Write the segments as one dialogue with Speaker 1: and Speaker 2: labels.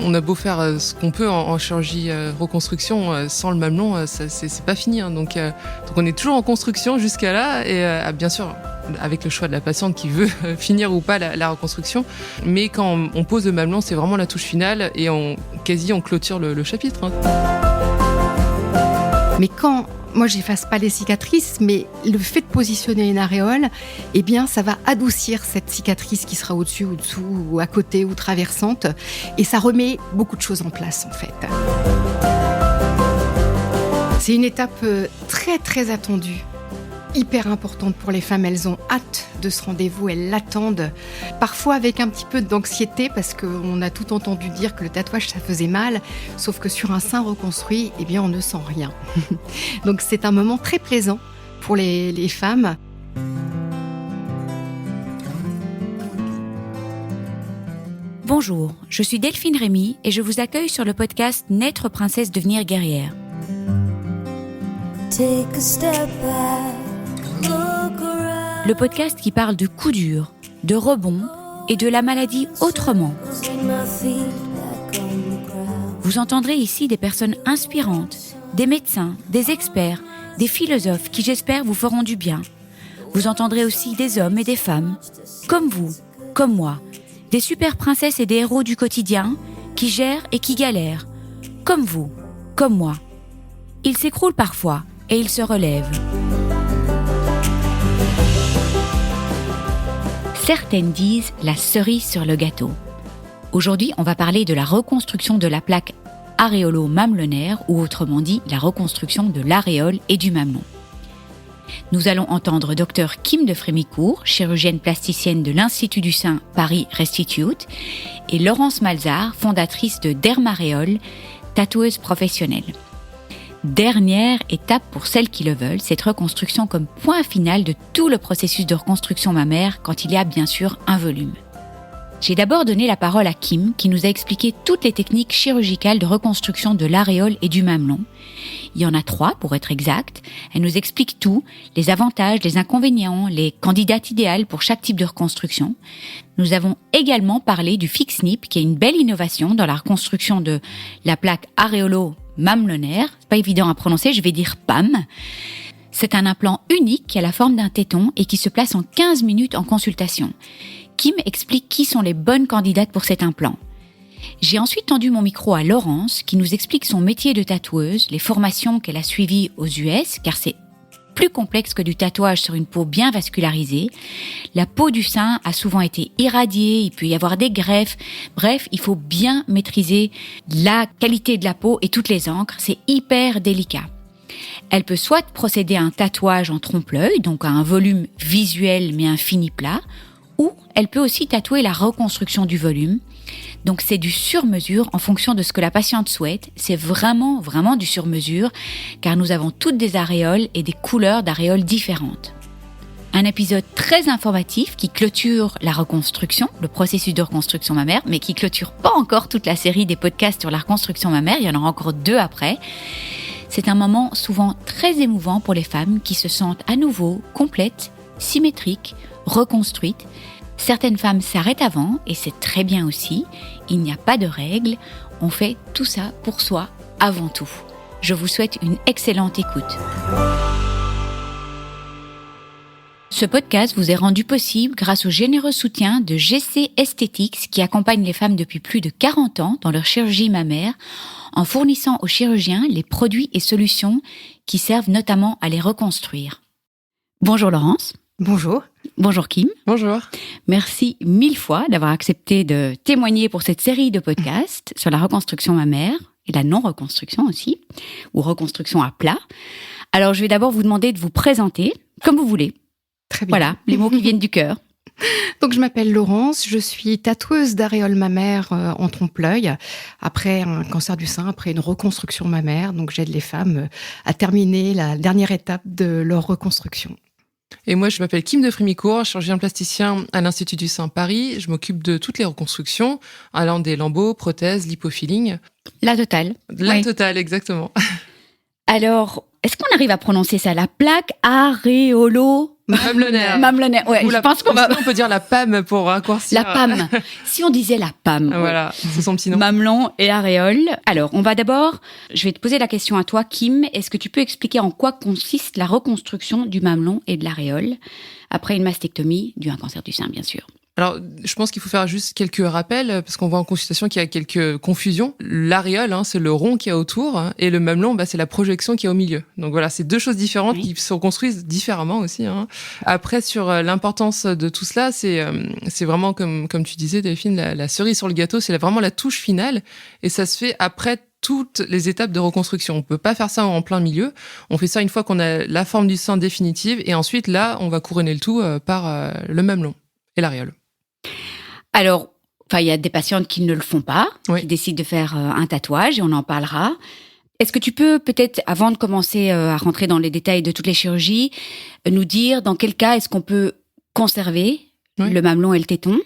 Speaker 1: On a beau faire ce qu'on peut en chirurgie reconstruction, sans le mamelon, c'est pas fini. Donc on est toujours en construction jusqu'à là, et bien sûr avec le choix de la patiente qui veut finir ou pas la reconstruction. Mais quand on pose le mamelon, c'est vraiment la touche finale, et on clôture le chapitre.
Speaker 2: Mais quand moi j'efface pas les cicatrices, mais le fait de positionner une aréole, eh bien ça va adoucir cette cicatrice qui sera au-dessus, au-dessous, ou à côté, ou traversante, et ça remet beaucoup de choses en place en fait. C'est une étape très très attendue, hyper importante pour les femmes. Elles ont hâte de ce rendez-vous, elles l'attendent, parfois avec un petit peu d'anxiété, parce qu'on a tout entendu dire que le tatouage ça faisait mal, sauf que sur un sein reconstruit, eh bien on ne sent rien. Donc c'est un moment très plaisant pour les femmes.
Speaker 3: Bonjour, je suis Delphine Rémy et je vous accueille sur le podcast Naître princesse, devenir guerrière. Le podcast qui parle de coups durs, de rebonds et de la maladie autrement. Vous entendrez ici des personnes inspirantes, des médecins, des experts, des philosophes qui, j'espère, vous feront du bien. Vous entendrez aussi des hommes et des femmes, comme vous, comme moi, des super princesses et des héros du quotidien qui gèrent et qui galèrent, comme vous, comme moi. Ils s'écroulent parfois et ils se relèvent. Certaines disent la cerise sur le gâteau. Aujourd'hui, on va parler de la reconstruction de la plaque aréolo-mamelonnaire, ou autrement dit, la reconstruction de l'aréole et du mamelon. Nous allons entendre Dr Kim de Frémicourt, chirurgienne plasticienne de l'Institut du Sein Paris Restitute, et Laurence Malzard, fondatrice de Dermaréole, tatoueuse professionnelle. Dernière étape pour celles qui le veulent, cette reconstruction comme point final de tout le processus de reconstruction mammaire quand il y a bien sûr un volume. J'ai d'abord donné la parole à Kim qui nous a expliqué toutes les techniques chirurgicales de reconstruction de l'aréole et du mamelon. Il y en a 3 pour être exact. Elle nous explique tout, les avantages, les inconvénients, les candidates idéales pour chaque type de reconstruction. Nous avons également parlé du Fix Nip qui est une belle innovation dans la reconstruction de la plaque aréolo-mamelonnaire. C'est pas évident à prononcer, je vais dire PAM. C'est un implant unique qui a la forme d'un téton et qui se place en 15 minutes en consultation. Kim explique qui sont les bonnes candidates pour cet implant. J'ai ensuite tendu mon micro à Laurence qui nous explique son métier de tatoueuse, les formations qu'elle a suivies aux US, car c'est plus complexe que du tatouage sur une peau bien vascularisée. La peau du sein a souvent été irradiée, il peut y avoir des greffes. Bref, il faut bien maîtriser la qualité de la peau et toutes les encres, c'est hyper délicat. Elle peut soit procéder à un tatouage en trompe-l'œil, donc à un volume visuel mais un fini plat, ou elle peut aussi tatouer la reconstruction du volume. Donc c'est du sur-mesure en fonction de ce que la patiente souhaite. C'est vraiment du sur-mesure car nous avons toutes des aréoles et des couleurs d'aréoles différentes. Un épisode très informatif qui clôture la reconstruction, le processus de reconstruction mammaire, mais qui clôture pas encore toute la série des podcasts sur la reconstruction mammaire. Il y en aura encore 2 après. C'est un moment souvent très émouvant pour les femmes qui se sentent à nouveau complètes, symétriques, reconstruites. Certaines femmes s'arrêtent avant et c'est très bien aussi. Il n'y a pas de règles. On fait tout ça pour soi avant tout. Je vous souhaite une excellente écoute. Ce podcast vous est rendu possible grâce au généreux soutien de GC Aesthetics qui accompagne les femmes depuis plus de 40 ans dans leur chirurgie mammaire en fournissant aux chirurgiens les produits et solutions qui servent notamment à les reconstruire. Bonjour Laurence.
Speaker 2: Bonjour.
Speaker 1: Bonjour Kim. Bonjour.
Speaker 3: Merci 1000 fois d'avoir accepté de témoigner pour cette série de podcasts sur la reconstruction mammaire et la non-reconstruction aussi, ou reconstruction à plat. Alors je vais d'abord vous demander de vous présenter comme vous voulez.
Speaker 2: Très bien.
Speaker 3: Voilà, les mots qui viennent du cœur.
Speaker 2: Donc je m'appelle Laurence, je suis tatoueuse d'aréole mammaire en trompe-l'œil après un cancer du sein, après une reconstruction mammaire. Donc j'aide les femmes à terminer la dernière étape de leur reconstruction.
Speaker 1: Et moi, je m'appelle Kim de Frémicourt, chirurgien plasticien à l'Institut du Sein Paris. Je m'occupe de toutes les reconstructions, allant des lambeaux, prothèses, lipofilling.
Speaker 3: La totale.
Speaker 1: La totale, exactement.
Speaker 3: Alors, est-ce qu'on arrive à prononcer ça, la plaque aréolo
Speaker 1: Mamelonnaire.
Speaker 3: Mamelonnaire, ouais.
Speaker 1: Ou
Speaker 3: Je pense qu'on va...
Speaker 1: on peut dire la PAM pour raccourcir.
Speaker 3: La PAM. Si on disait la PAM.
Speaker 1: Voilà, c'est son petit nom.
Speaker 3: Mamelon et aréole. Alors, on va d'abord, je vais te poser la question à toi, Kim. Est-ce que tu peux expliquer en quoi consiste la reconstruction du mamelon et de l'aréole après une mastectomie due à un cancer du sein, bien sûr?
Speaker 1: Alors, je pense qu'il faut faire juste quelques rappels, parce qu'on voit en consultation qu'il y a quelques confusions. L'aréole, c'est le rond qu'il y a autour, et le mamelon, c'est la projection qu'il y a au milieu. Donc voilà, c'est deux choses différentes qui se reconstruisent différemment aussi. Après, sur l'importance de tout cela, c'est vraiment, comme tu disais, Delphine, la cerise sur le gâteau, c'est vraiment la touche finale, et ça se fait après toutes les étapes de reconstruction. On peut pas faire ça en plein milieu. On fait ça une fois qu'on a la forme du sein définitive, et ensuite, là, on va couronner le tout par le mamelon et l'aréole.
Speaker 3: Alors, il y a des patientes qui ne le font pas,
Speaker 1: oui.
Speaker 3: qui décident de faire un tatouage, et on en parlera. Est-ce que tu peux peut-être, avant de commencer à rentrer dans les détails de toutes les chirurgies, nous dire dans quel cas est-ce qu'on peut conserver le mamelon et le téton ?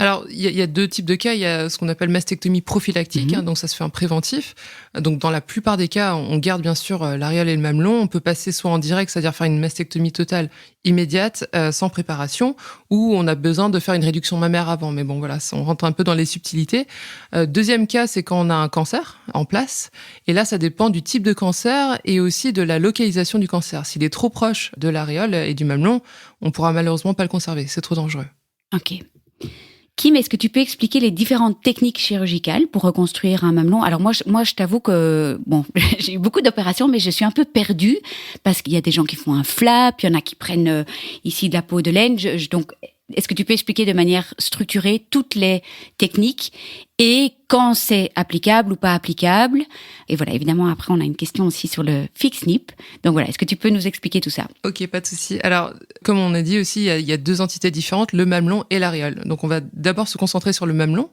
Speaker 1: Alors, il y a deux types de cas. Il y a ce qu'on appelle mastectomie prophylactique, donc ça se fait en préventif. Donc, dans la plupart des cas, on garde bien sûr l'aréole et le mamelon. On peut passer soit en direct, c'est-à-dire faire une mastectomie totale immédiate, sans préparation, ou on a besoin de faire une réduction mammaire avant. Mais bon, voilà, on rentre un peu dans les subtilités. Deuxième cas, c'est quand on a un cancer en place. Et là, ça dépend du type de cancer et aussi de la localisation du cancer. S'il est trop proche de l'aréole et du mamelon, on pourra malheureusement pas le conserver. C'est trop dangereux.
Speaker 3: Ok. Kim, est-ce que tu peux expliquer les différentes techniques chirurgicales pour reconstruire un mamelon ? Alors moi, je t'avoue que j'ai eu beaucoup d'opérations, mais je suis un peu perdue parce qu'il y a des gens qui font un flap, il y en a qui prennent ici de la peau de laine. Donc, est-ce que tu peux expliquer de manière structurée toutes les techniques et quand c'est applicable ou pas applicable ? Et voilà, évidemment, après, on a une question aussi sur le fix nip. Donc voilà, est-ce que tu peux nous expliquer tout ça ?
Speaker 1: Ok, pas de souci. Alors, comme on a dit aussi, il y a deux entités différentes, le mamelon et l'aréole. Donc, on va d'abord se concentrer sur le mamelon.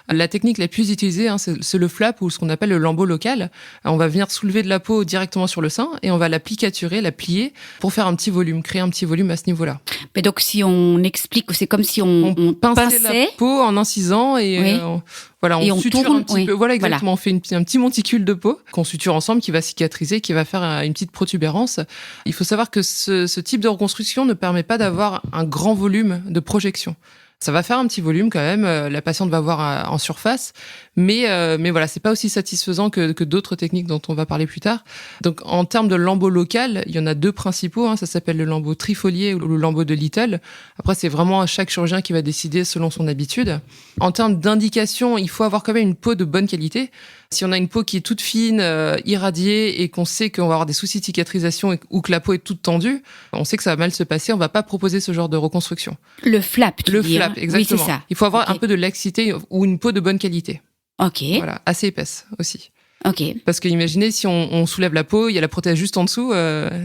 Speaker 1: La technique la plus utilisée, c'est le flap ou ce qu'on appelle le lambeau local. On va venir soulever de la peau directement sur le sein et on va la plicaturer, la plier pour faire un petit volume, créer un petit volume à ce niveau-là.
Speaker 3: Mais donc, si on explique, c'est comme si on pinçait
Speaker 1: la peau en incisant et on suture
Speaker 3: tourne,
Speaker 1: un petit peu. Voilà, exactement. On fait un petit monticule de peau qu'on suture ensemble, qui va cicatriser, qui va faire une petite protubérance. Il faut savoir que ce type de reconstruction ne permet pas d'avoir un grand volume de projection. Ça va faire un petit volume quand même, la patiente va voir en surface, mais voilà, c'est pas aussi satisfaisant que d'autres techniques dont on va parler plus tard. Donc en termes de lambeau local, il y en a deux principaux, ça s'appelle le lambeau trifolié ou le lambeau de Little. Après, c'est vraiment chaque chirurgien qui va décider selon son habitude. En termes d'indication, il faut avoir quand même une peau de bonne qualité. Si on a une peau qui est toute fine, irradiée, et qu'on sait qu'on va avoir des soucis de cicatrisation ou que la peau est toute tendue, on sait que ça va mal se passer, on va pas proposer ce genre de reconstruction.
Speaker 3: Le flap, tu dis,
Speaker 1: flap, exactement.
Speaker 3: Oui, c'est ça.
Speaker 1: Il faut avoir un peu de laxité ou une peau de bonne qualité.
Speaker 3: Ok.
Speaker 1: Voilà, assez épaisse aussi.
Speaker 3: Ok.
Speaker 1: Parce que imaginez, si on soulève la peau, il y a la prothèse juste en dessous,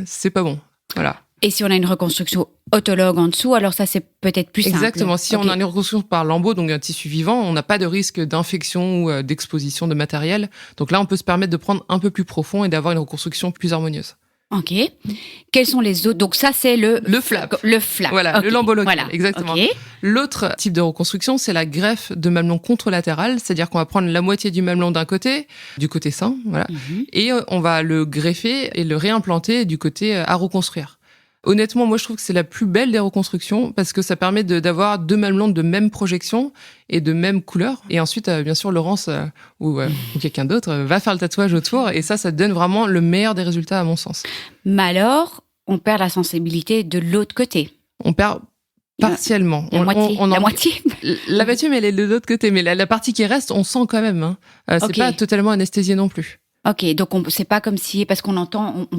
Speaker 1: c'est pas bon. Voilà.
Speaker 3: Et si on a une reconstruction autologue en dessous, alors ça, c'est peut-être plus simple.
Speaker 1: Exactement. Si on a une reconstruction par lambeau, donc un tissu vivant, on n'a pas de risque d'infection ou d'exposition de matériel. Donc là, on peut se permettre de prendre un peu plus profond et d'avoir une reconstruction plus harmonieuse.
Speaker 3: Ok. Quels sont les autres ? Donc ça, c'est le
Speaker 1: flap.
Speaker 3: Le flap.
Speaker 1: Voilà,
Speaker 3: okay.
Speaker 1: Le lambeau local.
Speaker 3: Voilà.
Speaker 1: Exactement.
Speaker 3: Okay.
Speaker 1: L'autre type de reconstruction, c'est la greffe de mamelon contralatéral, c'est-à-dire qu'on va prendre la moitié du mamelon d'un côté, du côté sein, voilà, et on va le greffer et le réimplanter du côté à reconstruire. Honnêtement, moi, je trouve que c'est la plus belle des reconstructions parce que ça permet d'avoir deux mamelons de même projection et de même couleur. Et ensuite, bien sûr, Laurence ou quelqu'un d'autre va faire le tatouage autour et ça donne vraiment le meilleur des résultats à mon sens.
Speaker 3: Mais alors, on perd la sensibilité de l'autre côté.
Speaker 1: On perd partiellement.
Speaker 3: La moitié. La moitié.
Speaker 1: La moitié, mais elle est de l'autre côté. Mais la partie qui reste, on sent quand même. C'est pas totalement anesthésié non plus.
Speaker 3: Ok, donc c'est pas comme si, parce qu'on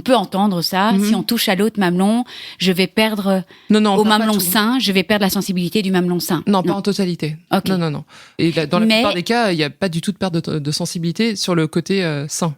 Speaker 3: peut entendre ça, si on touche à l'autre mamelon, je vais perdre au mamelon sein, je vais perdre la sensibilité du mamelon sein.
Speaker 1: Non, pas en totalité.
Speaker 3: Okay.
Speaker 1: Non. Et dans la plupart des cas, il n'y a pas du tout de perte de sensibilité sur le côté sein.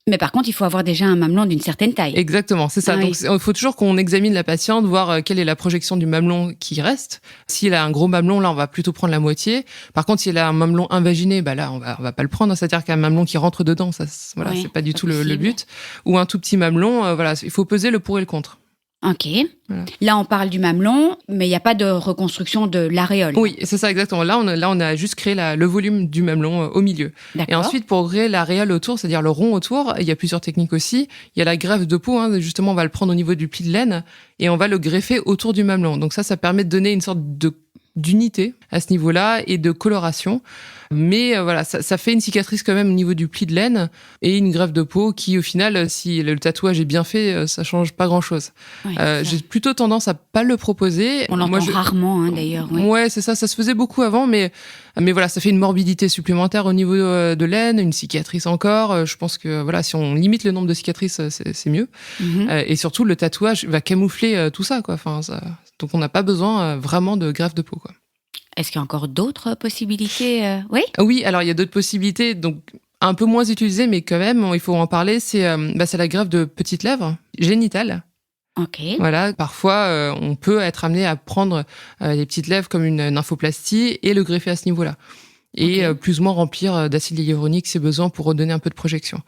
Speaker 3: Mais par contre, il faut avoir déjà un mamelon d'une certaine taille.
Speaker 1: Exactement, c'est ça.
Speaker 3: Ah,
Speaker 1: donc, il faut toujours qu'on examine la patiente, voir quelle est la projection du mamelon qui reste. S'il a un gros mamelon, là, on va plutôt prendre la moitié. Par contre, s'il a un mamelon invaginé, là, on va pas le prendre. C'est-à-dire qu'un mamelon qui rentre dedans, ça, voilà, c'est pas du tout le but. Ou un tout petit mamelon, il faut peser le pour et le contre.
Speaker 3: Ok.
Speaker 1: Voilà.
Speaker 3: Là, on parle du mamelon, mais il n'y a pas de reconstruction de l'aréole.
Speaker 1: Oui, c'est ça exactement. Là, on a juste créé le volume du mamelon au milieu.
Speaker 3: D'accord.
Speaker 1: Et ensuite, pour créer l'aréole autour, c'est-à-dire le rond autour, il y a plusieurs techniques aussi. Il y a la greffe de peau, justement, on va le prendre au niveau du pli de laine et on va le greffer autour du mamelon. Donc ça permet de donner une sorte d'unité à ce niveau-là et de coloration. Mais voilà, ça fait une cicatrice quand même au niveau du pli de laine et une greffe de peau qui, au final, si le tatouage est bien fait, ça change pas grand-chose.
Speaker 3: Ouais,
Speaker 1: j'ai plutôt tendance à pas le proposer.
Speaker 3: On l'entend rarement, d'ailleurs. Oui.
Speaker 1: Ouais, c'est ça se faisait beaucoup avant, mais voilà, ça fait une morbidité supplémentaire au niveau de l'aine, une cicatrice encore. Je pense que voilà, si on limite le nombre de cicatrices, c'est mieux.
Speaker 3: Mm-hmm.
Speaker 1: Et surtout, le tatouage va camoufler tout ça, quoi. Enfin, donc on n'a pas besoin vraiment de greffe de peau, quoi.
Speaker 3: Est-ce qu'il y a encore d'autres possibilités Oui.
Speaker 1: Oui, alors il y a d'autres possibilités, donc un peu moins utilisées, mais quand même, il faut en parler. C'est la greffe de petites lèvres génitales.
Speaker 3: Ok.
Speaker 1: Voilà, parfois on peut être amené à prendre les petites lèvres comme une nymphoplastie et le greffer à ce niveau-là. Et plus ou moins remplir d'acide hyaluronique si besoin pour redonner un peu de projection.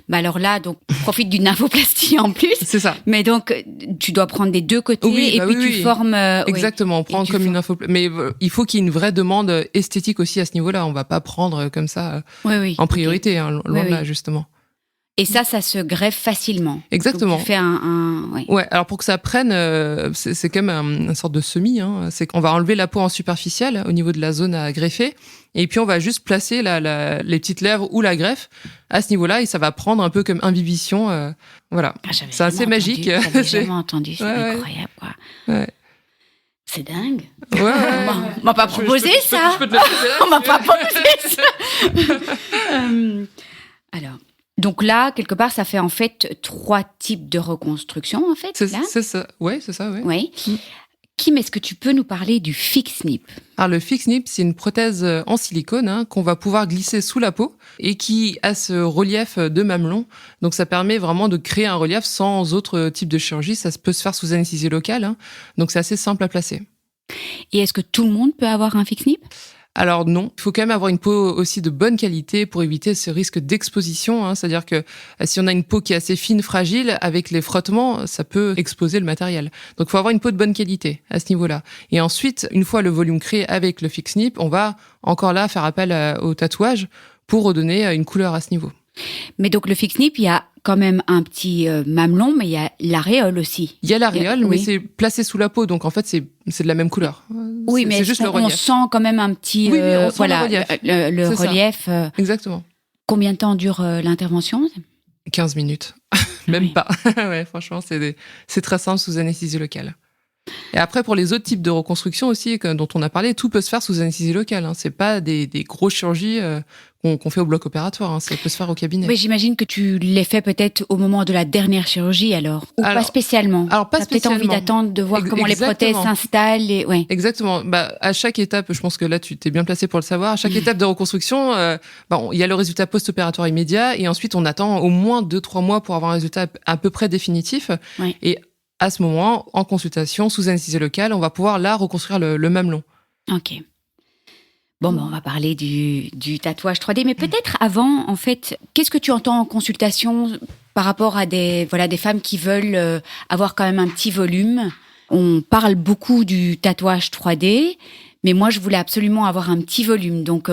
Speaker 3: Bah alors là, donc profite d'une nymphoplastie en plus.
Speaker 1: C'est ça.
Speaker 3: Mais donc tu dois prendre des deux côtés tu formes.
Speaker 1: Exactement, on prend comme une nymphoplastie. Mais il faut qu'il y ait une vraie demande esthétique aussi à ce niveau-là. On va pas prendre comme ça en priorité, loin de là justement.
Speaker 3: Et ça se greffe facilement.
Speaker 1: Exactement.
Speaker 3: Donc tu fais
Speaker 1: Ouais, alors pour que ça prenne, c'est quand même une sorte de semis. C'est qu'on va enlever la peau en superficielle au niveau de la zone à greffer. Et puis on va juste placer les petites lèvres ou la greffe à ce niveau-là et ça va prendre un peu comme imbibition. Voilà. C'est assez magique.
Speaker 3: J'avais jamais entendu, c'est incroyable quoi.
Speaker 1: Ouais.
Speaker 3: C'est dingue.
Speaker 1: Ouais.
Speaker 3: On m'a pas proposé ça.
Speaker 1: Je peux te le proposer.
Speaker 3: On m'a pas proposé ça. Alors. Donc là, quelque part, ça fait en fait 3 types de reconstruction, en fait.
Speaker 1: C'est ça. Ouais, c'est ça, ouais.
Speaker 3: Oui. Kim, est-ce que tu peux nous parler du fix nip ?
Speaker 1: Alors le fix nip, c'est une prothèse en silicone qu'on va pouvoir glisser sous la peau et qui a ce relief de mamelon. Donc ça permet vraiment de créer un relief sans autre type de chirurgie. Ça peut se faire sous anesthésie locale. Donc c'est assez simple à placer.
Speaker 3: Et est-ce que tout le monde peut avoir un fix nip ?
Speaker 1: Alors non, il faut quand même avoir une peau aussi de bonne qualité pour éviter ce risque d'exposition. C'est-à-dire que si on a une peau qui est assez fine, fragile, avec les frottements, ça peut exposer le matériel. Donc il faut avoir une peau de bonne qualité à ce niveau-là. Et ensuite, une fois le volume créé avec le fix nip, on va encore là faire appel au tatouage pour redonner une couleur à ce niveau.
Speaker 3: Mais donc le fix nip, il y a quand même un petit mamelon, mais il y a l'aréole aussi.
Speaker 1: Il y a l'aréole, mais c'est placé sous la peau, donc en fait c'est de la même couleur.
Speaker 3: Oui, mais
Speaker 1: juste le
Speaker 3: on
Speaker 1: relief.
Speaker 3: sent quand même un petit
Speaker 1: on sent le relief.
Speaker 3: relief.
Speaker 1: Exactement.
Speaker 3: Combien de temps dure l'intervention ?
Speaker 1: 15 minutes. Même pas. Ouais, franchement, c'est très simple sous anesthésie locale. Et après, pour les autres types de reconstruction aussi, dont on a parlé, tout peut se faire sous anesthésie locale. C'est pas des grosses chirurgies qu'on fait au bloc opératoire. Ça peut se faire au cabinet.
Speaker 3: Mais j'imagine que tu les fais peut-être au moment de la dernière chirurgie alors pas spécialement.
Speaker 1: Alors pas
Speaker 3: T'as
Speaker 1: spécialement.
Speaker 3: peut-être envie d'attendre de voir comment les prothèses s'installent.
Speaker 1: Exactement. À chaque étape, je pense que là tu t'es bien placé pour le savoir. À chaque étape de reconstruction, il y a le résultat post-opératoire immédiat et ensuite on attend au moins 2-3 mois pour avoir un résultat à peu près définitif.
Speaker 3: Ouais.
Speaker 1: Et à ce moment, en consultation, sous anesthésie locale, on va pouvoir là reconstruire le mamelon.
Speaker 3: Ok. Bon, on va parler du tatouage 3D, mais peut-être avant, en fait, qu'est-ce que tu entends en consultation par rapport à des femmes qui veulent avoir quand même un petit volume ? On parle beaucoup du tatouage 3D, mais moi, je voulais absolument avoir un petit volume. Donc,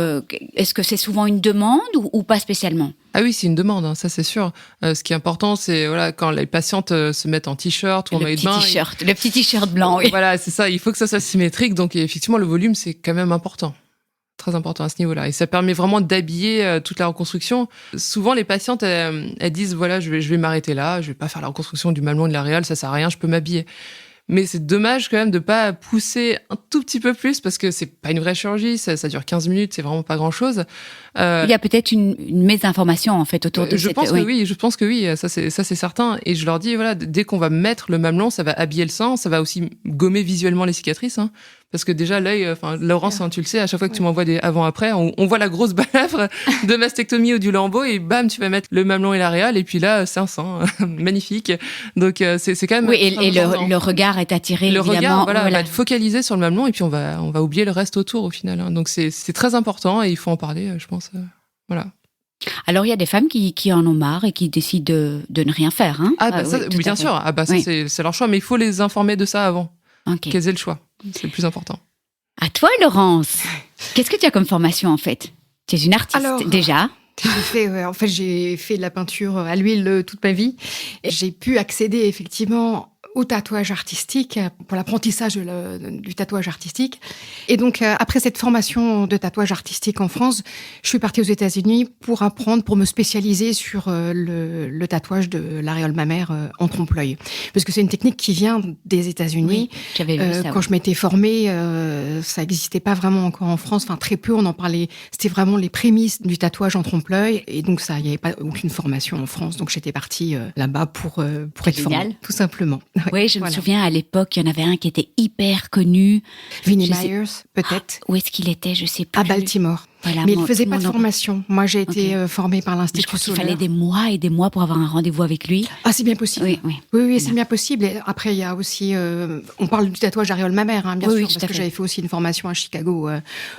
Speaker 3: est-ce que c'est souvent une demande ou pas spécialement ?
Speaker 1: Ah oui, c'est une demande, ça c'est sûr. Ce qui est important, c'est quand les patientes se mettent en t-shirt ou en maillot de bain.
Speaker 3: Le petit t-shirt blanc, oui.
Speaker 1: Voilà, c'est ça. Il faut que ça soit symétrique. Donc effectivement, le volume, c'est quand même important. Très important à ce niveau-là. Et ça permet vraiment d'habiller toute la reconstruction. Souvent, les patientes, elles disent, voilà, je vais m'arrêter là. Je vais pas faire la reconstruction du mamelon et de l'aréole. Ça sert à rien. Je peux m'habiller. Mais c'est dommage quand même de pas pousser un tout petit peu plus parce que c'est pas une vraie chirurgie, ça dure 15 minutes, c'est vraiment pas grand-chose.
Speaker 3: Il y a peut-être une mésinformation en fait autour de
Speaker 1: je pense que oui, ça c'est certain. Et je leur dis voilà, dès qu'on va mettre le mamelon, ça va habiller le sang, ça va aussi gommer visuellement les cicatrices, parce que déjà l'œil, Laurence, tu le sais, à chaque fois que tu m'envoies des avant-après, on voit la grosse balafre de mastectomie ou du lambeau et bam, tu vas mettre le mamelon et l'aréole et puis là c'est un sang magnifique. Donc c'est quand même
Speaker 3: et le regard est attiré
Speaker 1: le
Speaker 3: évidemment.
Speaker 1: regard va être focalisé sur le mamelon et puis on va oublier le reste autour au final. Donc c'est très important et il faut en parler, je pense. Voilà.
Speaker 3: Alors, il y a des femmes qui en ont marre et qui décident de ne rien faire. Hein.
Speaker 1: Oui, bien sûr. Ça, oui. C'est leur choix, mais il faut les informer de ça avant.
Speaker 3: Okay.
Speaker 1: Qu'elles aient le choix. C'est le plus important.
Speaker 3: À toi, Laurence. Qu'est-ce que tu as comme formation, en fait ? Tu es une artiste, déjà.
Speaker 2: J'ai fait de la peinture à l'huile toute ma vie. Et j'ai pu accéder, effectivement, au tatouage artistique, pour l'apprentissage du tatouage artistique. Et donc, après cette formation de tatouage artistique en France, je suis partie aux États-Unis pour apprendre, pour me spécialiser sur le tatouage de l'aréole mammaire en trompe-l'œil. Parce que c'est une technique qui vient des États-Unis.
Speaker 3: Oui, j'avais vu ça.
Speaker 2: Quand je m'étais formée, ça n'existait pas vraiment encore en France. Enfin, très peu, on en parlait. C'était vraiment les prémices du tatouage en trompe-l'œil. Et donc, il n'y avait pas aucune formation en France. Donc, j'étais partie là-bas pour être formée, tout simplement.
Speaker 3: Oui, je me souviens, à l'époque, il y en avait un qui était hyper connu.
Speaker 2: Vinnie Myers, peut-être.
Speaker 3: Où est-ce qu'il était ? Je ne sais plus.
Speaker 2: À Baltimore. Voilà, mais il ne faisait pas de formation. Moi, j'ai été formée par l'Institut
Speaker 3: Je crois qu'il
Speaker 2: Soler.
Speaker 3: fallait des mois et des mois pour avoir un rendez-vous avec lui.
Speaker 2: Ah, c'est bien possible. Oui, c'est
Speaker 3: Voilà.
Speaker 2: bien possible. Et après, il y a aussi... on parle du tatouage aréole mammaire, bien sûr, parce que j'avais fait aussi une formation à Chicago,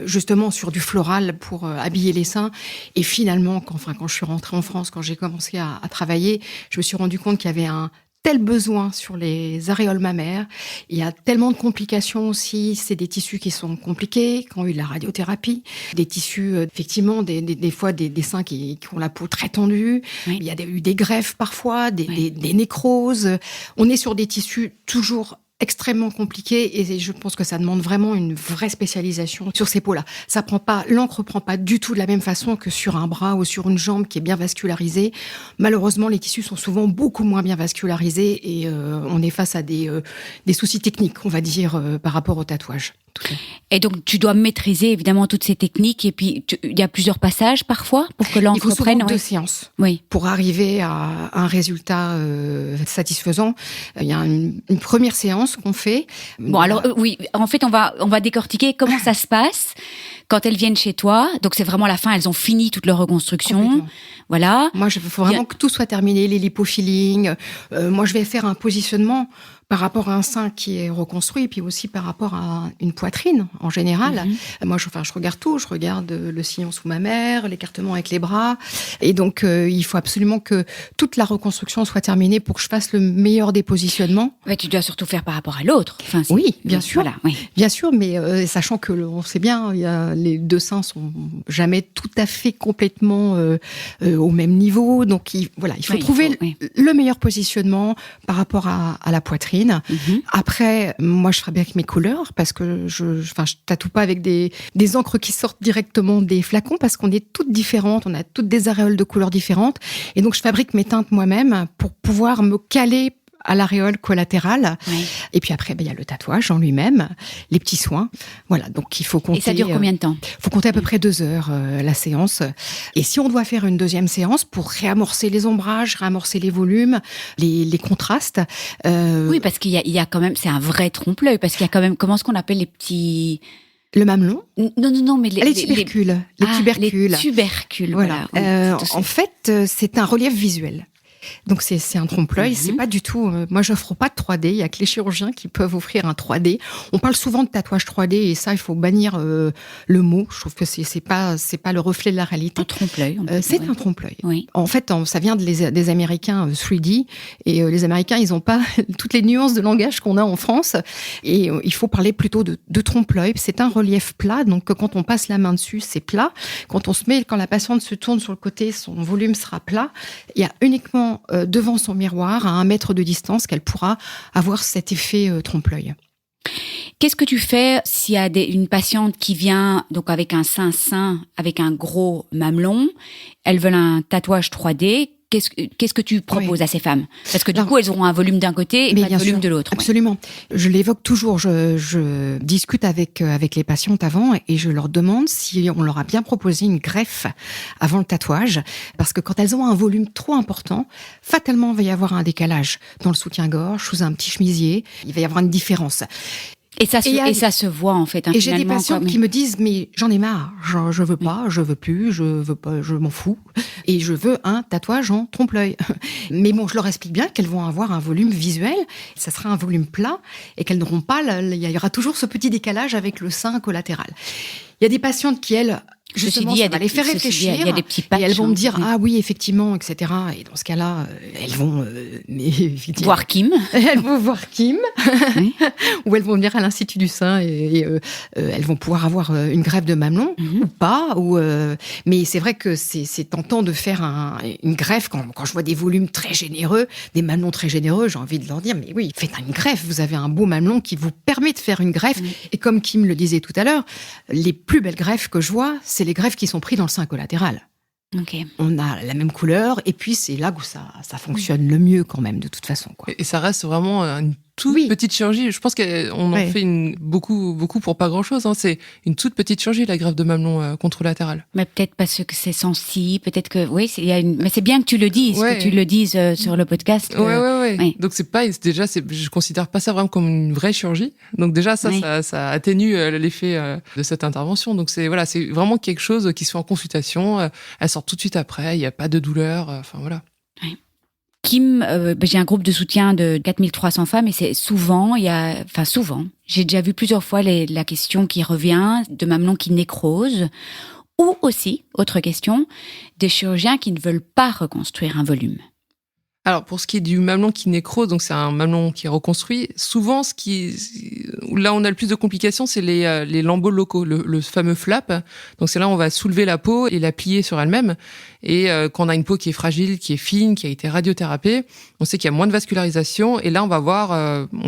Speaker 2: justement, sur du floral pour habiller les seins. Et finalement, quand je suis rentrée en France, quand j'ai commencé à travailler, je me suis rendu compte qu'il y avait un tel besoin sur les aréoles mammaires. Il y a tellement de complications aussi. C'est des tissus qui sont compliqués, qui ont eu de la radiothérapie. Des tissus, effectivement, des fois, des seins qui ont la peau très tendue. Oui. Il y a eu des greffes parfois, des nécroses. On est sur des tissus toujours extrêmement compliqué et je pense que ça demande vraiment une vraie spécialisation sur ces peaux-là. L'encre prend pas du tout de la même façon que sur un bras ou sur une jambe qui est bien vascularisée. Malheureusement, les tissus sont souvent beaucoup moins bien vascularisés et on est face à des soucis techniques, on va dire, par rapport au tatouage.
Speaker 3: Et donc, tu dois maîtriser évidemment toutes ces techniques et puis il y a plusieurs passages parfois pour que l'encre prenne.
Speaker 2: Il faut 2 séances
Speaker 3: oui.
Speaker 2: pour arriver à un résultat satisfaisant. Il y a une première séance qu'on fait.
Speaker 3: Bon, alors oui, en fait, on va décortiquer comment ça se passe quand elles viennent chez toi. Donc, c'est vraiment la fin, elles ont fini toute leur reconstruction. Voilà.
Speaker 2: Moi, il faut vraiment que tout soit terminé, les lipofillings. Moi, je vais faire un positionnement par rapport à un sein qui est reconstruit, et puis aussi par rapport à une poitrine, en général. Moi, je regarde tout. Je regarde le sillon sous ma mère, l'écartement avec les bras. Et donc, il faut absolument que toute la reconstruction soit terminée pour que je fasse le meilleur des positionnements.
Speaker 3: Mais tu dois surtout faire par rapport à l'autre. Enfin,
Speaker 2: oui, bien sûr.
Speaker 3: Voilà, oui.
Speaker 2: Bien sûr, mais sachant que, on sait bien, les 2 seins sont jamais tout à fait complètement au même niveau. Donc, il faut trouver le meilleur positionnement par rapport à la poitrine. Après, moi, je fabrique mes couleurs parce que je tatoue pas avec des encres qui sortent directement des flacons parce qu'on est toutes différentes, on a toutes des aréoles de couleurs différentes. Et donc, je fabrique mes teintes moi-même pour pouvoir me caler à l'aréole collatérale. Oui. Et puis après, il y a le tatouage en lui-même, les petits soins. Voilà, donc il faut compter...
Speaker 3: Et ça dure combien de temps ?
Speaker 2: Il faut compter à peu près 2 heures, la séance. Et si on doit faire une deuxième séance pour réamorcer les ombrages, réamorcer les volumes, les contrastes...
Speaker 3: Oui, parce qu'il y a quand même... C'est un vrai trompe-l'œil, parce qu'il y a quand même... Comment est-ce qu'on appelle les petits...
Speaker 2: Le mamelon ?
Speaker 3: Non, mais
Speaker 2: les tubercules. Les tubercules.
Speaker 3: Les tubercules,
Speaker 2: voilà. En fait, c'est un relief visuel. Donc c'est un trompe-l'œil, c'est pas du tout... moi, j'offre pas de 3D, il y a que les chirurgiens qui peuvent offrir un 3D. On parle souvent de tatouage 3D et ça, il faut bannir le mot. Je trouve que c'est pas le reflet de la réalité.
Speaker 3: Un trompe-l'œil.
Speaker 2: C'est un trompe-l'œil.
Speaker 3: Oui.
Speaker 2: En fait, ça vient des Américains 3D et les Américains, ils ont pas toutes les nuances de langage qu'on a en France et il faut parler plutôt de trompe-l'œil. C'est un relief plat, donc quand on passe la main dessus, c'est plat. Quand la patiente se tourne sur le côté, son volume sera plat. Il y a uniquement devant son miroir, à 1 mètre de distance, qu'elle pourra avoir cet effet trompe-l'œil.
Speaker 3: Qu'est-ce que tu fais s'il y a une patiente qui vient donc avec un sein avec un gros mamelon, elles veulent un tatouage 3D? Qu'est-ce que tu proposes à ces femmes ? Parce que du coup, elles auront un volume d'un côté et pas de volume de l'autre.
Speaker 2: Absolument. Ouais. Je l'évoque toujours. Je discute avec les patientes avant et je leur demande si on leur a bien proposé une greffe avant le tatouage. Parce que quand elles ont un volume trop important, fatalement, il va y avoir un décalage dans le soutien-gorge, sous un petit chemisier. Il va y avoir une différence.
Speaker 3: Et ça se voit en fait.
Speaker 2: Et j'ai des patients qui me disent mais j'en ai marre, je veux pas, je veux plus, je veux pas, je m'en fous et je veux un tatouage en trompe-l'œil. Mais bon, je leur explique bien qu'elles vont avoir un volume visuel, ça sera un volume plat et qu'elles n'auront pas, il y aura toujours ce petit décalage avec le sein collatéral. Il y a des patientes qui, elles, Justement, ça va les faire réfléchir.
Speaker 3: Il y a des petits patchs.
Speaker 2: Et elles vont me dire, ah oui, effectivement, etc. Et dans ce cas-là, elles vont
Speaker 3: voir Kim.
Speaker 2: Elles vont voir Kim.
Speaker 3: Oui.
Speaker 2: Ou elles vont venir à l'Institut du sein et elles vont pouvoir avoir une greffe de mamelon ou pas. Mais c'est vrai que c'est tentant de faire une greffe. Quand je vois des volumes très généreux, des mamelons très généreux, j'ai envie de leur dire, mais oui, faites une greffe. Vous avez un beau mamelon qui vous permet de faire une greffe. Et comme Kim le disait tout à l'heure, les plus belles greffes que je vois, c'est les greffes qui sont prises dans le sein collatéral.
Speaker 3: Okay.
Speaker 2: On a la même couleur et puis c'est là où ça fonctionne le mieux quand même de toute façon, quoi.
Speaker 1: Et ça reste vraiment une toute petite chirurgie. Je pense qu'on en fait beaucoup pour pas grand-chose. Hein. C'est une toute petite chirurgie, la greffe de mamelon contralatéral.
Speaker 3: Mais peut-être parce que c'est sensible, peut-être que mais c'est bien que tu le dises, que tu le dises sur le podcast.
Speaker 1: Ouais. Donc je considère pas ça vraiment comme une vraie chirurgie. Donc déjà ça atténue l'effet de cette intervention. Donc c'est vraiment quelque chose qui se fait en consultation. Elle sort tout de suite après. Il y a pas de douleur. Enfin voilà.
Speaker 3: Ouais. Kim, j'ai un groupe de soutien de 4300 femmes et c'est souvent, j'ai déjà vu plusieurs fois la question qui revient de mamelons qui nécrosent ou aussi, autre question, des chirurgiens qui ne veulent pas reconstruire un volume.
Speaker 1: Alors, pour ce qui est du mamelon qui nécrose, donc c'est un mamelon qui est reconstruit, souvent, là on a le plus de complications, c'est les lambeaux locaux, le fameux flap. Donc c'est là où on va soulever la peau et la plier sur elle-même. Et quand on a une peau qui est fragile, qui est fine, qui a été radiothérapiée, on sait qu'il y a moins de vascularisation. Et là, on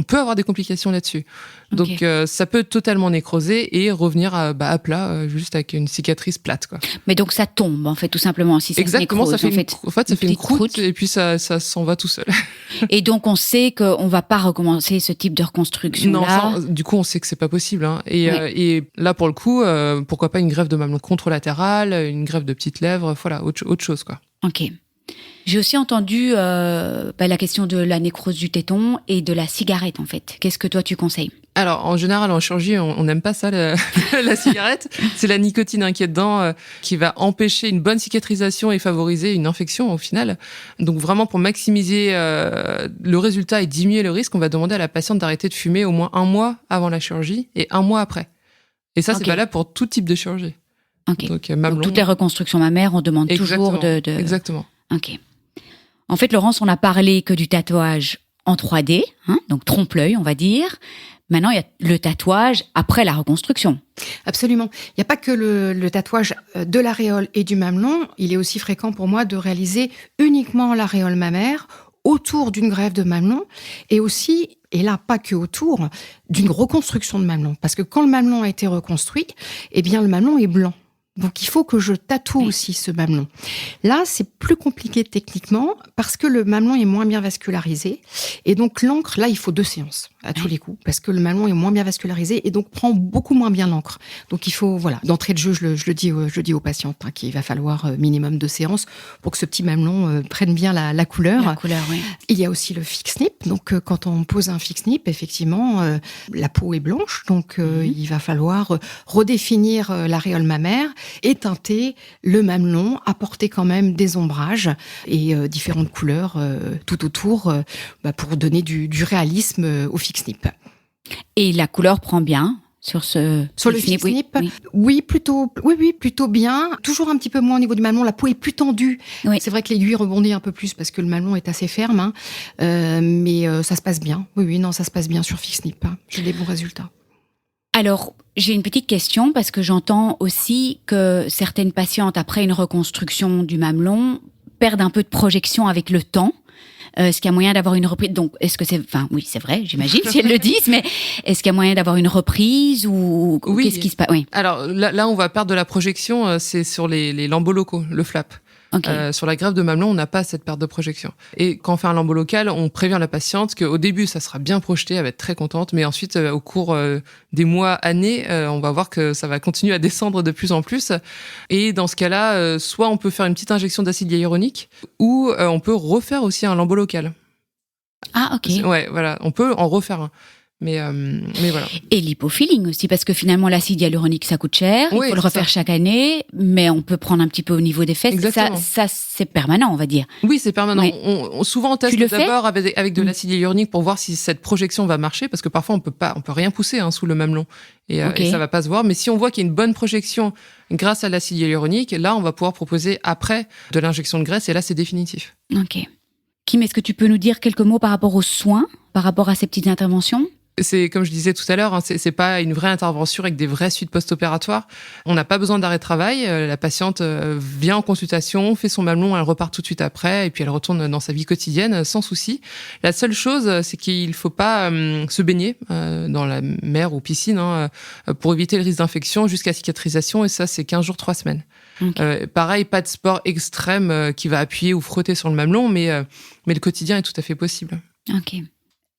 Speaker 1: peut avoir des complications là-dessus. Donc ça peut totalement nécroser et revenir à plat, juste avec une cicatrice plate, quoi.
Speaker 3: Mais donc ça tombe, en fait, tout simplement, si ça
Speaker 1: exactement,
Speaker 3: nécrose.
Speaker 1: Ça fait une croûte et puis ça s'en va tout seul.
Speaker 3: Et donc on sait qu'on va pas recommencer ce type de reconstruction-là.
Speaker 1: Non, du coup on sait que c'est pas possible. Hein. Et là pour le coup, pourquoi pas une greffe de mamelon contralatéral, une greffe de petites lèvres, voilà, autre chose, quoi.
Speaker 3: Ok. J'ai aussi entendu la question de la nécrose du téton et de la cigarette, en fait. Qu'est-ce que toi, tu conseilles ?
Speaker 1: Alors, en général, en chirurgie, on n'aime pas ça, la cigarette. C'est la nicotine qui est dedans, qui va empêcher une bonne cicatrisation et favoriser une infection, au final. Donc, vraiment, pour maximiser le résultat et diminuer le risque, on va demander à la patiente d'arrêter de fumer au moins 1 mois avant la chirurgie et 1 mois après. Et ça, c'est valable pour tout type de chirurgie.
Speaker 3: Okay.
Speaker 1: Donc,
Speaker 3: toutes les reconstructions mammaires, on demande toujours de...
Speaker 1: Exactement.
Speaker 3: Ok. En fait, Laurence, on n'a parlé que du tatouage en 3D, donc trompe-l'œil, on va dire. Maintenant, il y a le tatouage après la reconstruction.
Speaker 2: Absolument. Il n'y a pas que le tatouage de l'aréole et du mamelon. Il est aussi fréquent pour moi de réaliser uniquement l'aréole mammaire autour d'une greffe de mamelon et aussi, et là pas que autour, d'une reconstruction de mamelon. Parce que quand le mamelon a été reconstruit, eh bien le mamelon est blanc. Donc, il faut que je tatoue aussi ce mamelon. Là, c'est plus compliqué techniquement parce que le mamelon est moins bien vascularisé. Et donc, l'encre, là, il faut 2 séances à tous les coups parce que le mamelon est moins bien vascularisé et donc prend beaucoup moins bien l'encre. Donc, il faut, d'entrée de jeu, je le dis aux patientes qu'il va falloir minimum 2 séances pour que ce petit mamelon prenne bien la couleur.
Speaker 3: La couleur, oui.
Speaker 2: Il y a aussi le fix nip. Donc, quand on pose un fix nip, effectivement, la peau est blanche. Donc, il va falloir redéfinir l'aréole mammaire et teinter le mamelon, apporter quand même des ombrages et différentes couleurs tout autour pour donner du réalisme au fix nip.
Speaker 3: Et la couleur prend bien sur
Speaker 2: le fix nip. Oui, plutôt bien. Toujours un petit peu moins au niveau du mamelon. La peau est plus tendue. Oui. C'est vrai que l'aiguille rebondit un peu plus parce que le mamelon est assez ferme, mais ça se passe bien. Ça se passe bien sur fix nip. J'ai des bons résultats.
Speaker 3: Alors, j'ai une petite question parce que j'entends aussi que certaines patientes, après une reconstruction du mamelon, perdent un peu de projection avec le temps. Est-ce qu'il y a moyen d'avoir une reprise ? Donc, est-ce que c'est... Enfin, oui, c'est vrai, j'imagine, si elles le disent, mais est-ce qu'il y a moyen d'avoir une reprise ou qu'est-ce qui se passe ? Oui.
Speaker 1: Alors, là, on va perdre de la projection, c'est sur les lambeaux locaux, le flap. Okay. Sur la greffe de mamelon, on n'a pas cette perte de projection. Et quand on fait un lambeau local, on prévient la patiente qu'au début, ça sera bien projeté, elle va être très contente, mais ensuite, au cours des mois, années, on va voir que ça va continuer à descendre de plus en plus. Et dans ce cas-là, soit on peut faire une petite injection d'acide hyaluronique, ou on peut refaire aussi un lambeau local.
Speaker 3: Ah, ok.
Speaker 1: Ouais, voilà, on peut en refaire un. Mais voilà. Et
Speaker 3: l'hypofilling aussi, parce que finalement l'acide hyaluronique ça coûte cher, il faut le refaire chaque année, mais on peut prendre un petit peu au niveau des fesses. Ça c'est permanent, on va dire.
Speaker 1: Oui, c'est permanent. Oui. On souvent on teste d'abord avec de l'acide hyaluronique pour voir si cette projection va marcher, parce que parfois on peut rien pousser sous le mamelon et ça va pas se voir. Mais si on voit qu'il y a une bonne projection Grâce à l'acide hyaluronique, là, on va pouvoir proposer après de l'injection de graisse et là, c'est définitif.
Speaker 3: Ok. Kim, est-ce que tu peux nous dire quelques mots par rapport aux soins, par rapport à ces petites interventions ?
Speaker 1: C'est comme je disais tout à l'heure, hein, c'est pas une vraie intervention avec des vraies suites post-opératoires. On n'a pas besoin d'arrêt de travail. La patiente vient en consultation, fait son mamelon, elle repart tout de suite après et puis elle retourne dans sa vie quotidienne sans souci. La seule chose, c'est qu'il faut pas se baigner dans la mer ou piscine pour éviter le risque d'infection jusqu'à cicatrisation et ça, c'est 15 jours, 3 semaines. Okay. Pareil, pas de sport extrême qui va appuyer ou frotter sur le mamelon, mais le quotidien est tout à fait possible.
Speaker 3: Ok.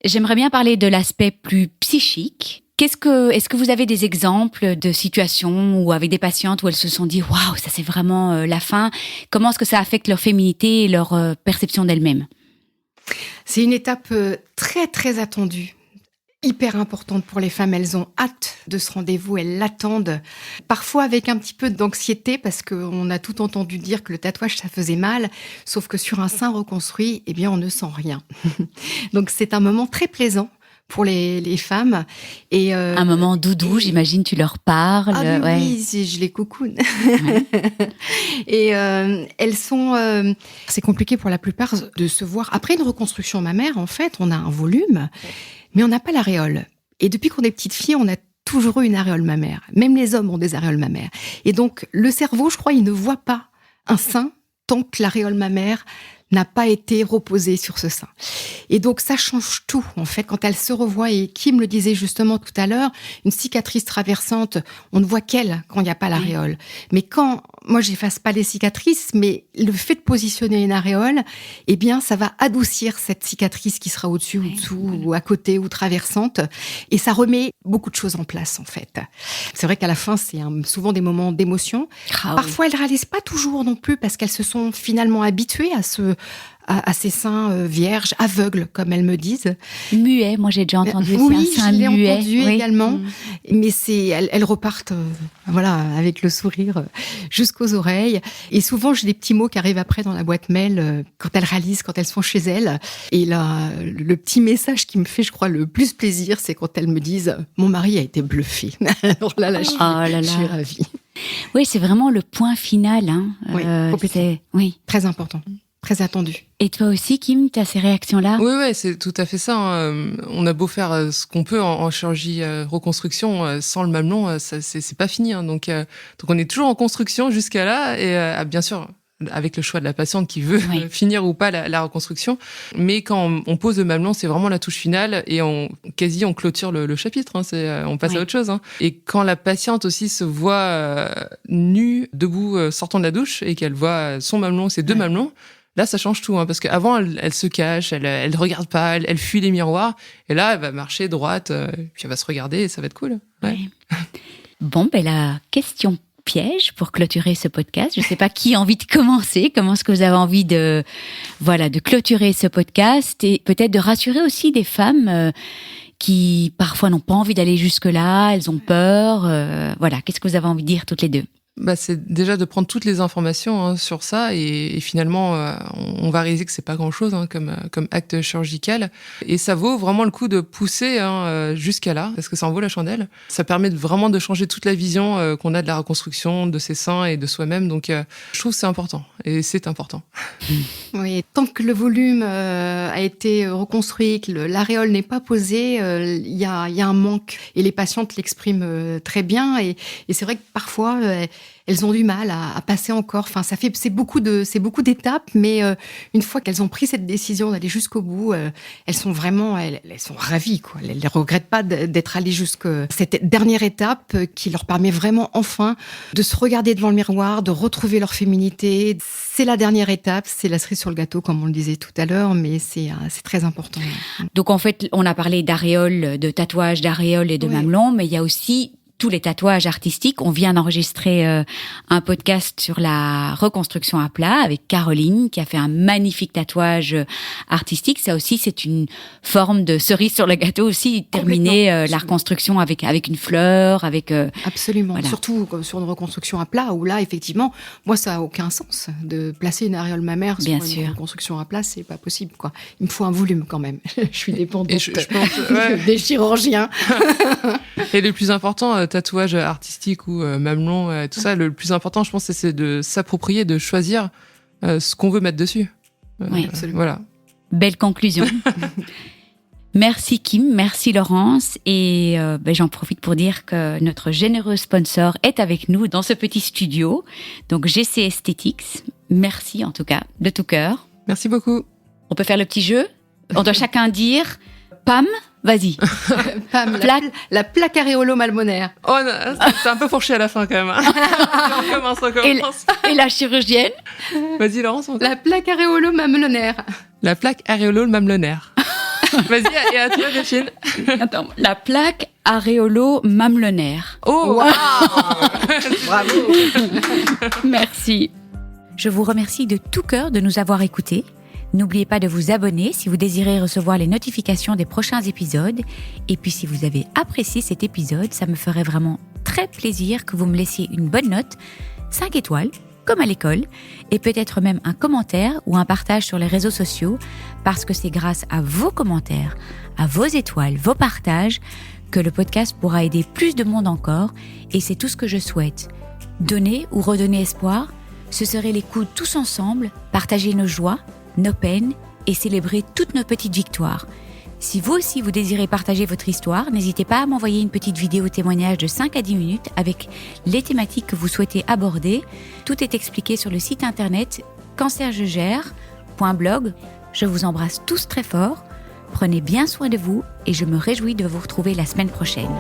Speaker 3: J'aimerais bien parler de l'aspect plus psychique. Est-ce que vous avez des exemples de situations où avec des patientes où elles se sont dit waouh, ça c'est vraiment la fin. Comment est-ce que ça affecte leur féminité et leur perception d'elles-mêmes ?
Speaker 2: C'est une étape très très attendue. Hyper importante pour les femmes, elles ont hâte de ce rendez-vous, elles l'attendent, parfois avec un petit peu d'anxiété parce qu'on a tout entendu dire que le tatouage ça faisait mal, sauf que sur un sein reconstruit, eh bien on ne sent rien. Donc c'est un moment très plaisant pour les femmes. Et
Speaker 3: un moment doudou, j'imagine, tu leur parles.
Speaker 2: Ah oui, je les coucoune. Ouais. Et elles sont... c'est compliqué pour la plupart de se voir. Après une reconstruction mammaire, en fait, on a un volume, mais on n'a pas l'aréole. Et depuis qu'on est petite fille, on a toujours eu une aréole mammaire. Même les hommes ont des aréoles mammaires. Et donc, le cerveau, je crois, il ne voit pas un sein tant que l'aréole mammaire n'a pas été reposée sur ce sein. Et donc, ça change tout, en fait, quand elle se revoit. Et Kim le disait justement tout à l'heure, une cicatrice traversante, on ne voit qu'elle quand il n'y a pas l'aréole. Mais quand, moi, j'efface pas les cicatrices, mais le fait de positionner une aréole, eh bien, ça va adoucir cette cicatrice qui sera au-dessus, ou dessous, ou à côté, ou traversante. Et ça remet beaucoup de choses en place, en fait. C'est vrai qu'à la fin, c'est souvent des moments d'émotion. Parfois, elles réalisent pas toujours non plus, parce qu'elles se sont finalement habituées à ces seins vierges, aveugles, comme elles me disent.
Speaker 3: Muets, moi j'ai déjà entendu.
Speaker 2: Oui,
Speaker 3: c'est un sein
Speaker 2: je l'ai
Speaker 3: muet.
Speaker 2: entendu également. Mais elles repartent, avec le sourire jusqu'aux oreilles. Et souvent, j'ai des petits mots qui arrivent après dans la boîte mail quand elles réalisent, quand elles sont chez elles. Et là, le petit message qui me fait, je crois, le plus plaisir, c'est quand elles me disent « Mon mari a été bluffé ». Alors là, je suis ravie.
Speaker 3: Oui, c'est vraiment le point final.
Speaker 2: Oui,
Speaker 3: oui.
Speaker 2: Très important. Très attendu.
Speaker 3: Et toi aussi, Kim, tu as ces réactions-là ?
Speaker 1: Oui, c'est tout à fait ça. On a beau faire ce qu'on peut en chirurgie reconstruction, sans le mamelon, c'est pas fini. Donc on est toujours en construction jusqu'à là, et bien sûr, avec le choix de la patiente qui veut finir ou pas la reconstruction. Mais quand on pose le mamelon, c'est vraiment la touche finale, et on clôture le chapitre. On passe à autre chose. Et quand la patiente aussi se voit nue, debout, sortant de la douche, et qu'elle voit son mamelon, ses deux mamelons, là, ça change tout, parce qu'avant, elle se cache, elle regarde pas, elle fuit les miroirs, et là, elle va marcher droite, puis elle va se regarder, et ça va être cool. Ouais.
Speaker 3: Bon, la question piège pour clôturer ce podcast. Je sais pas qui a envie de commencer. Comment est-ce que vous avez envie de clôturer ce podcast et peut-être de rassurer aussi des femmes qui parfois n'ont pas envie d'aller jusque-là, elles ont peur. Qu'est-ce que vous avez envie de dire toutes les deux ?
Speaker 1: C'est déjà de prendre toutes les informations sur ça, et finalement on va réaliser que c'est pas grand-chose comme acte chirurgical, et ça vaut vraiment le coup de pousser jusqu'à là, parce que ça en vaut la chandelle. Ça permet vraiment de changer toute la vision qu'on a de la reconstruction, de ses seins et de soi-même, donc je trouve que c'est important, et c'est important.
Speaker 2: Oui, tant que le volume a été reconstruit, que l'aréole n'est pas posée, il y a un manque, et les patientes l'expriment très bien, et c'est vrai que parfois elles ont du mal à passer encore. Enfin, c'est beaucoup d'étapes, mais une fois qu'elles ont pris cette décision d'aller jusqu'au bout, elles sont vraiment, elles sont ravies, quoi. Elles ne regrettent pas d'être allées jusqu'à cette dernière étape qui leur permet vraiment enfin de se regarder devant le miroir, de retrouver leur féminité. C'est la dernière étape, c'est la cerise sur le gâteau, comme on le disait tout à l'heure, mais c'est très important.
Speaker 3: Donc en fait, on a parlé d'aréole, de tatouage d'aréole et de mamelon, mais il y a aussi tous les tatouages artistiques. On vient d'enregistrer un podcast sur la reconstruction à plat avec Caroline, qui a fait un magnifique tatouage artistique. Ça aussi, c'est une forme de cerise sur le gâteau aussi, terminer la reconstruction avec une fleur, avec...
Speaker 2: Absolument, surtout sur une reconstruction à plat, où là, effectivement, moi, ça n'a aucun sens de placer une aréole mammaire sur une reconstruction à plat, c'est pas possible, quoi. Il me faut un volume, quand même. Je suis dépendante
Speaker 1: je pense,
Speaker 2: des chirurgiens.
Speaker 1: Et le plus important, tatouage artistique ou mamelon, tout ça, le plus important, je pense, c'est de s'approprier, de choisir ce qu'on veut mettre dessus.
Speaker 3: Oui,
Speaker 2: absolument.
Speaker 1: Voilà.
Speaker 3: Belle conclusion. Merci Kim, merci Laurence et j'en profite pour dire que notre généreux sponsor est avec nous dans ce petit studio, donc GC Aesthetics. Merci en tout cas, de tout cœur.
Speaker 1: Merci beaucoup.
Speaker 3: On peut faire le petit jeu. On doit chacun dire Pam, vas-y.
Speaker 2: Pam, la plaque aréolo-malmonaire.
Speaker 1: Oh, non, c'est un peu fourché à la fin quand même. On commence.
Speaker 3: Et la chirurgienne.
Speaker 1: Vas-y Laurence.
Speaker 2: La plaque aréolo-mamelonnaire.
Speaker 1: La plaque aréolo-mamelonnaire. Vas-y, et à toi Delphine.
Speaker 3: Attends, la plaque aréolo-mamelonnaire.
Speaker 1: Oh, wow.
Speaker 2: Bravo.
Speaker 3: Merci. Je vous remercie de tout cœur de nous avoir écoutés. N'oubliez pas de vous abonner si vous désirez recevoir les notifications des prochains épisodes. Et puis si vous avez apprécié cet épisode, ça me ferait vraiment très plaisir que vous me laissiez une bonne note, 5 étoiles, comme à l'école, et peut-être même un commentaire ou un partage sur les réseaux sociaux, parce que c'est grâce à vos commentaires, à vos étoiles, vos partages, que le podcast pourra aider plus de monde encore, et c'est tout ce que je souhaite. Donner ou redonner espoir, ce serait les coups tous ensemble, partager nos joies, nos peines et célébrer toutes nos petites victoires. Si vous aussi vous désirez partager votre histoire, n'hésitez pas à m'envoyer une petite vidéo témoignage de 5 à 10 minutes avec les thématiques que vous souhaitez aborder. Tout est expliqué sur le site internet cancerjegère.blog. Je vous embrasse tous très fort. Prenez bien soin de vous et je me réjouis de vous retrouver la semaine prochaine.